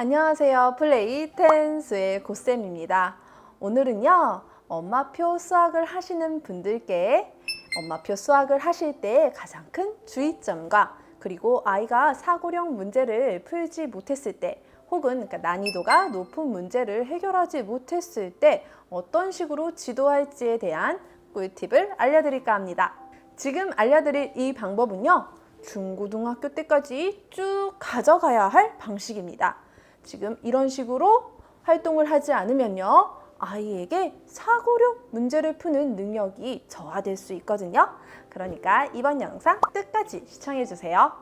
안녕하세요. 플레이 텐스의 고쌤입니다. 오늘은요, 엄마표 수학을 하시는 분들께 엄마표 수학을 하실 때 가장 큰 주의점과 그리고 아이가 사고력 문제를 풀지 못했을 때 혹은 난이도가 높은 문제를 해결하지 못했을 때 어떤 식으로 지도할지에 대한 꿀팁을 알려드릴까 합니다. 지금 알려드릴 이 방법은요, 중고등학교 때까지 쭉 가져가야 할 방식입니다. 지금 이런 식으로 활동을 하지 않으면요, 아이에게 사고력 문제를 푸는 능력이 저하될 수 있거든요. 그러니까 이번 영상 끝까지 시청해주세요.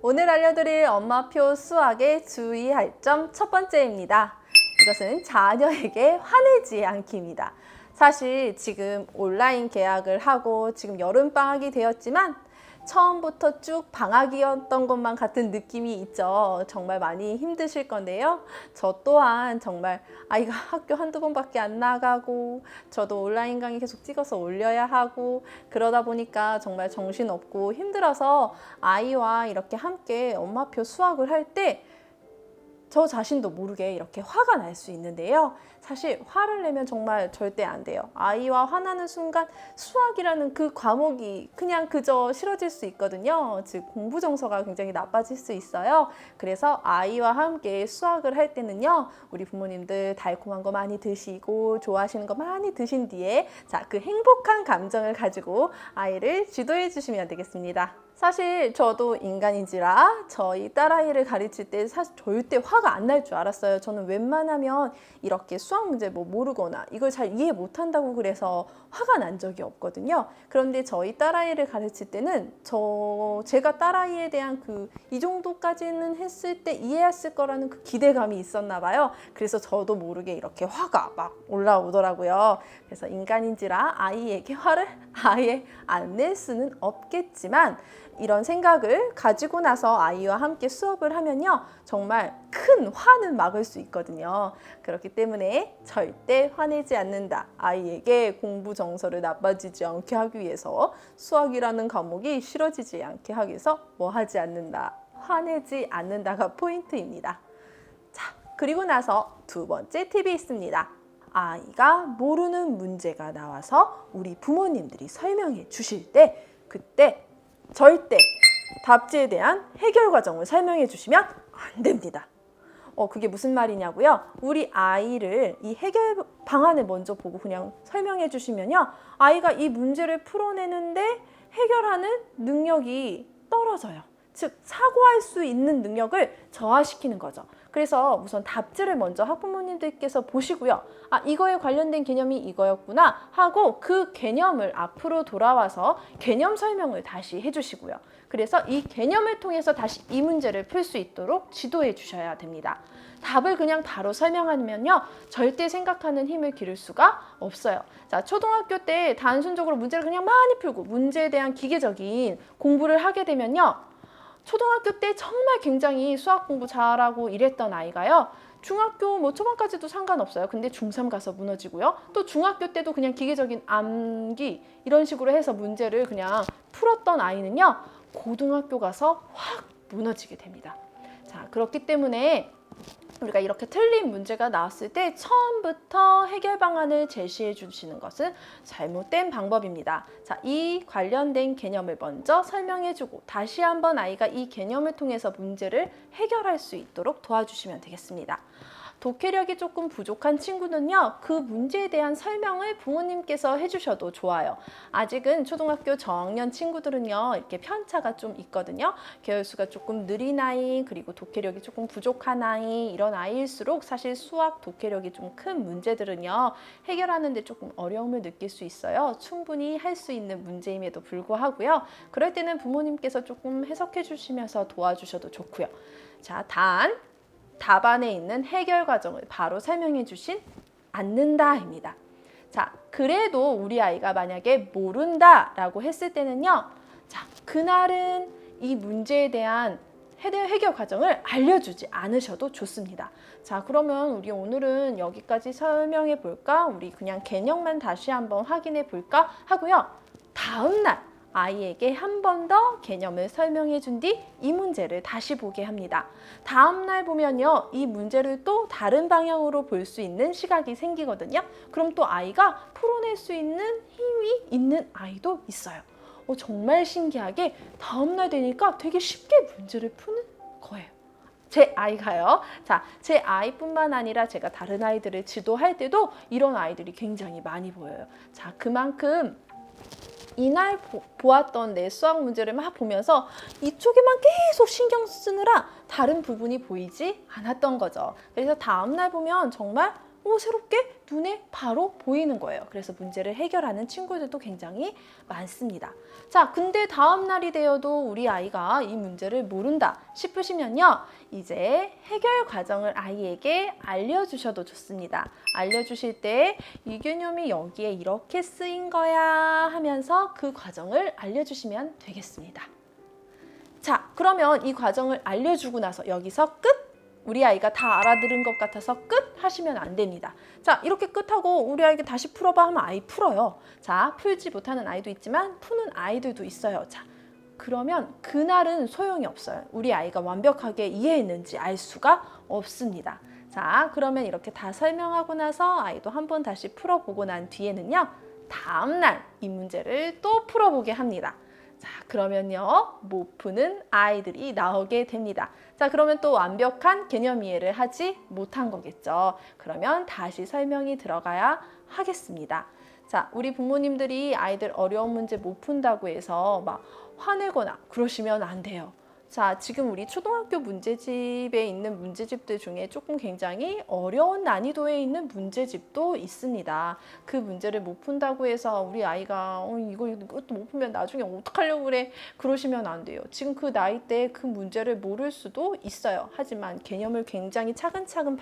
오늘 알려드릴 엄마표 수학의 주의할 점 첫 번째입니다. 이것은 자녀에게 화내지 않기입니다. 사실 지금 온라인 개학을 하고 지금 여름방학이 되었지만 처음부터 쭉 방학이었던 것만 같은 느낌이 있죠. 정말 많이 힘드실 건데요. 저 또한 정말 아이가 학교 한두 번밖에 안 나가고 저도 온라인 강의 계속 찍어서 올려야 하고 그러다 보니까 정말 정신없고 힘들어서 아이와 이렇게 함께 엄마표 수학을 할 때 저 자신도 모르게 이렇게 화가 날 수 있는데요. 사실 화를 내면 정말 절대 안 돼요. 아이와 화나는 순간 수학이라는 그 과목이 그냥 그저 싫어질 수 있거든요. 즉 공부 정서가 굉장히 나빠질 수 있어요. 그래서 아이와 함께 수학을 할 때는요, 우리 부모님들 달콤한 거 많이 드시고 좋아하시는 거 많이 드신 뒤에 그 행복한 감정을 가지고 아이를 지도해 주시면 되겠습니다. 사실 저도 인간인지라 저희 딸아이를 가르칠 때 사실 절대 화가 안 날 줄 알았어요. 저는 웬만하면 이렇게 수학 문제 모르거나 이걸 잘 이해 못한다고 그래서 화가 난 적이 없거든요. 그런데 저희 딸아이를 가르칠 때는 제가 딸아이에 대한 이 정도까지는 했을 때 이해했을 거라는 그 기대감이 있었나 봐요. 그래서 저도 모르게 이렇게 화가 막 올라오더라고요. 그래서 인간인지라 아이에게 화를 아예 안 낼 수는 없겠지만 이런 생각을 가지고 나서 아이와 함께 수업을 하면요, 정말 큰 화는 막을 수 있거든요. 그렇기 때문에 절대 화내지 않는다. 아이에게 공부 정서를 나빠지지 않게 하기 위해서 수학이라는 과목이 싫어지지 않게 하기 위해서 뭐 하지 않는다. 화내지 않는다가 포인트입니다. 자, 그리고 나서 두 번째 팁이 있습니다. 아이가 모르는 문제가 나와서 우리 부모님들이 설명해 주실 때 그때 절대 답지에 대한 해결 과정을 설명해 주시면 안 됩니다. 그게 무슨 말이냐고요? 우리 아이를 이 해결 방안을 먼저 보고 그냥 설명해 주시면요, 아이가 이 문제를 풀어내는데 해결하는 능력이 떨어져요. 즉 사고할 수 있는 능력을 저하시키는 거죠. 그래서 우선 답지를 먼저 학부모님들께서 보시고요. 이거에 관련된 개념이 이거였구나 하고 그 개념을 앞으로 돌아와서 개념 설명을 다시 해주시고요. 그래서 이 개념을 통해서 다시 이 문제를 풀 수 있도록 지도해 주셔야 됩니다. 답을 그냥 바로 설명하면요, 절대 생각하는 힘을 기를 수가 없어요. 자, 초등학교 때 단순적으로 문제를 그냥 많이 풀고 문제에 대한 기계적인 공부를 하게 되면요, 초등학교 때 정말 굉장히 수학 공부 잘하고 이랬던 아이가요, 중학교 초반까지도 상관없어요. 근데 중3 가서 무너지고요. 또 중학교 때도 그냥 기계적인 암기 이런 식으로 해서 문제를 그냥 풀었던 아이는요, 고등학교 가서 확 무너지게 됩니다. 자, 그렇기 때문에 우리가 이렇게 틀린 문제가 나왔을 때 처음부터 해결 방안을 제시해 주시는 것은 잘못된 방법입니다. 자, 이 관련된 개념을 먼저 설명해 주고 다시 한번 아이가 이 개념을 통해서 문제를 해결할 수 있도록 도와주시면 되겠습니다. 독해력이 조금 부족한 친구는요, 그 문제에 대한 설명을 부모님께서 해주셔도 좋아요. 아직은 초등학교 저학년 친구들은요, 이렇게 편차가 좀 있거든요. 계열수가 조금 느린 아이, 그리고 독해력이 조금 부족한 아이, 이런 아이일수록 사실 수학, 독해력이 좀 큰 문제들은요, 해결하는데 조금 어려움을 느낄 수 있어요. 충분히 할 수 있는 문제임에도 불구하고요. 그럴 때는 부모님께서 조금 해석해 주시면서 도와주셔도 좋고요. 자, 답안에 있는 해결 과정을 바로 설명해 주신 않는다입니다. 자, 그래도 우리 아이가 만약에 모른다라고 했을 때는요, 자, 그날은 이 문제에 대한 해결 과정을 알려주지 않으셔도 좋습니다. 자, 그러면 우리 오늘은 여기까지 설명해 볼까? 우리 그냥 개념만 다시 한번 확인해 볼까? 하고요. 다음날 아이에게 한 번 더 개념을 설명해 준 뒤 이 문제를 다시 보게 합니다. 다음 날 보면요, 이 문제를 또 다른 방향으로 볼 수 있는 시각이 생기거든요. 그럼 또 아이가 풀어낼 수 있는 힘이 있는 아이도 있어요. 정말 신기하게 다음 날 되니까 되게 쉽게 문제를 푸는 거예요. 제 아이가요. 자, 제 아이뿐만 아니라 제가 다른 아이들을 지도할 때도 이런 아이들이 굉장히 많이 보여요. 자, 그만큼 이날 보았던 내 수학 문제를 막 보면서 이쪽에만 계속 신경 쓰느라 다른 부분이 보이지 않았던 거죠. 그래서 다음날 보면 정말 새롭게 눈에 바로 보이는 거예요. 그래서 문제를 해결하는 친구들도 굉장히 많습니다. 자, 근데 다음 날이 되어도 우리 아이가 이 문제를 모른다 싶으시면요, 이제 해결 과정을 아이에게 알려주셔도 좋습니다. 알려주실 때 이 개념이 여기에 이렇게 쓰인 거야 하면서 그 과정을 알려주시면 되겠습니다. 자, 그러면 이 과정을 알려주고 나서 여기서 끝! 우리 아이가 다 알아들은 것 같아서 끝 하시면 안 됩니다. 자, 이렇게 끝하고 우리 아이에게 다시 풀어봐 하면 아이 풀어요. 자, 풀지 못하는 아이도 있지만 푸는 아이들도 있어요. 자, 그러면 그날은 소용이 없어요. 우리 아이가 완벽하게 이해했는지 알 수가 없습니다. 자, 그러면 이렇게 다 설명하고 나서 아이도 한번 다시 풀어보고 난 뒤에는요, 다음날 이 문제를 또 풀어보게 합니다. 자, 그러면요, 못 푸는 아이들이 나오게 됩니다. 자, 그러면 또 완벽한 개념 이해를 하지 못한 거겠죠. 그러면 다시 설명이 들어가야 하겠습니다. 자, 우리 부모님들이 아이들 어려운 문제 못 푼다고 해서 막 화내거나 그러시면 안 돼요. 자, 지금 우리 초등학교 문제집에 있는 문제집들 중에 조금 굉장히 어려운 난이도에 있는 문제집도 있습니다. 그 문제를 못 푼다고 해서 우리 아이가 이것도 못 풀면 나중에 어떡하려고 그래 그러시면 안 돼요. 지금 그 나이 때 그 문제를 모를 수도 있어요. 하지만 개념을 굉장히 차근차근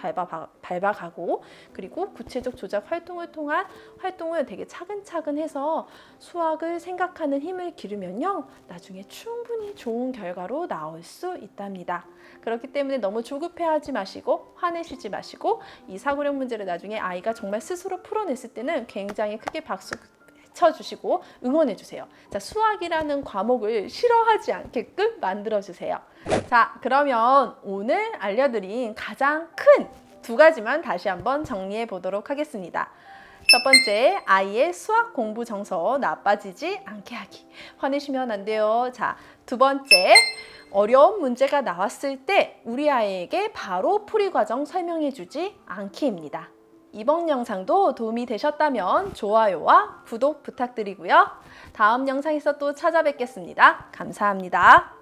밟아가고 그리고 구체적 조작 활동을 통한 활동을 되게 차근차근 해서 수학을 생각하는 힘을 기르면요, 나중에 충분히 좋은 결과로 나올 수 있답니다. 그렇기 때문에 너무 조급해하지 마시고 화내시지 마시고 이 사고력 문제를 나중에 아이가 정말 스스로 풀어냈을 때는 굉장히 크게 박수 쳐주시고 응원해주세요. 자, 수학이라는 과목을 싫어하지 않게끔 만들어주세요. 자, 그러면 오늘 알려드린 가장 큰 두 가지만 다시 한번 정리해 보도록 하겠습니다. 첫 번째, 아이의 수학 공부 정서 나빠지지 않게 하기. 화내시면 안 돼요. 자, 두 번째, 어려운 문제가 나왔을 때 우리 아이에게 바로 풀이 과정 설명해 주지 않기입니다. 이번 영상도 도움이 되셨다면 좋아요와 구독 부탁드리고요. 다음 영상에서 또 찾아뵙겠습니다. 감사합니다.